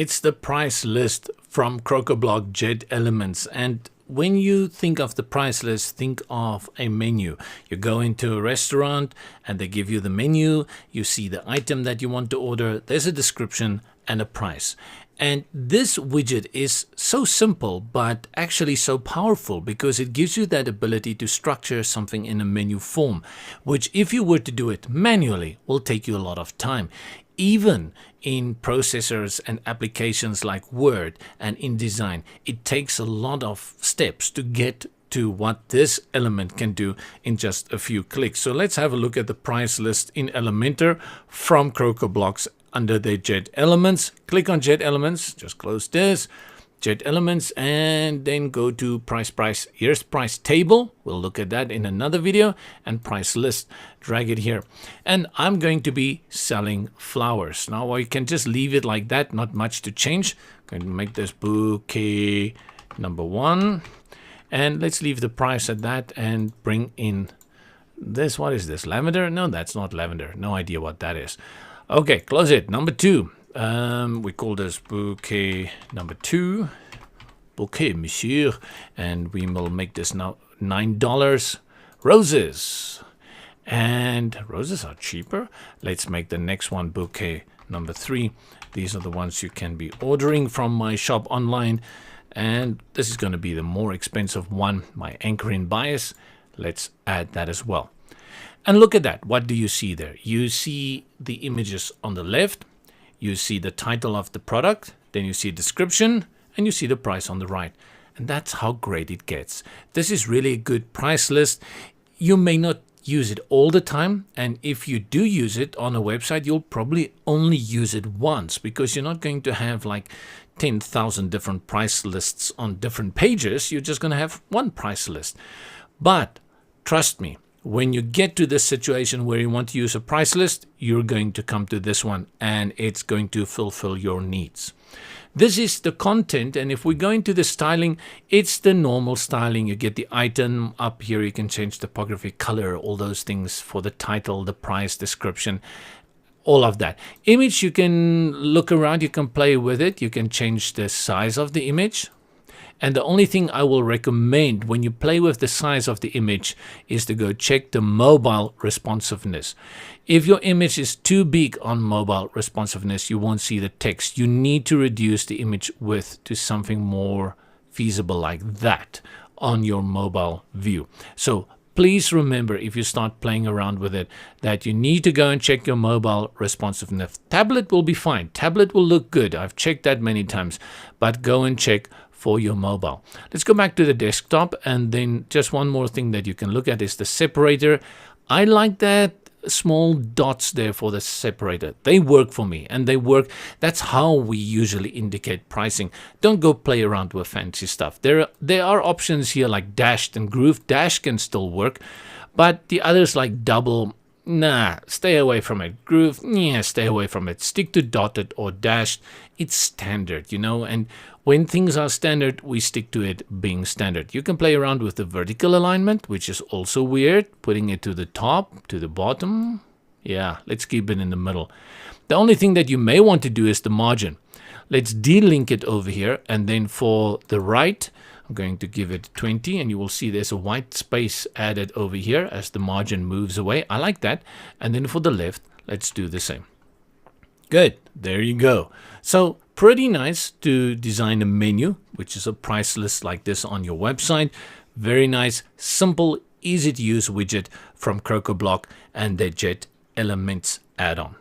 It's the price list from Crocoblock JetElements. And when you think of the price list, think of a menu. You go into a restaurant and they give you the menu. You see the item that you want to order. There's a description and a price. And this widget is so simple, but actually so powerful because it gives you that ability to structure something in a menu form, which if you were to do it manually will take you a lot of time. Even in processors and applications like Word and InDesign, it takes a lot of steps to get to what this element can do in just a few clicks. So let's have a look at the price list in Elementor from Crocoblock under the JetElements. Click on JetElements, just close this, JetElements, and then go to price. Here's price table. We'll look at that in another video, and price list. Drag it here. And I'm going to be selling flowers. Now I can just leave it like that, not much to change. I'm going to make this bouquet number 1. And let's leave the price at that and bring in this. What is this? Lavender? No, that's not lavender. No idea what that is. Okay, close it. Number 2. We call this bouquet number 2. Bouquet, monsieur. And we will make this now $9. Roses. And roses are cheaper. Let's make the next one bouquet number 3. These are the ones you can be ordering from my shop online. And this is going to be the more expensive one, my anchoring bias. Let's add that as well. And look at that. What do you see there? You see the images on the left. You see the title of the product. Then you see description. And you see the price on the right. And that's how great it gets. This is really a good price list. You may not use it all the time. And if you do use it on a website, you'll probably only use it once, because you're not going to have like 10,000 different price lists on different pages. You're just going to have one price list. But trust me, when you get to this situation where you want to use a price list, you're going to come to this one and it's going to fulfill your needs. This is the content, and if we go into the styling, it's the normal styling. You get the item up here, you can change typography, color, all those things for the title, the price, description, all of that. Image, you can look around, you can play with it, you can change the size of the image. And the only thing I will recommend when you play with the size of the image is to go check the mobile responsiveness. If your image is too big on mobile responsiveness, you won't see the text. You need to reduce the image width to something more feasible like that on your mobile view. So please remember, if you start playing around with it, that you need to go and check your mobile responsiveness. Tablet will be fine. Tablet will look good. I've checked that many times, but go and check for your mobile. Let's go back to the desktop, and then just one more thing that you can look at is the separator. I like that small dots there for the separator. They work for me, and they work. That's how we usually indicate pricing. Don't go play around with fancy stuff. There are options here like dashed and groove. Dash can still work, but the others like double, nah, stay away from it. Groove, yeah, stay away from it. Stick to dotted or dashed. It's standard, you know, and when things are standard, we stick to it being standard. You can play around with the vertical alignment, which is also weird, putting it to the top, to the bottom. Yeah, let's keep it in the middle. The only thing that you may want to do is the margin. Let's delink it over here, and then for the right, I'm going to give it 20, and you will see there's a white space added over here as the margin moves away. I like that. And then for the left, let's do the same. Good, there you go. So pretty nice to design a menu, which is a price list like this on your website. Very nice, simple, easy to use widget from Crocoblock and the JetElements add-on.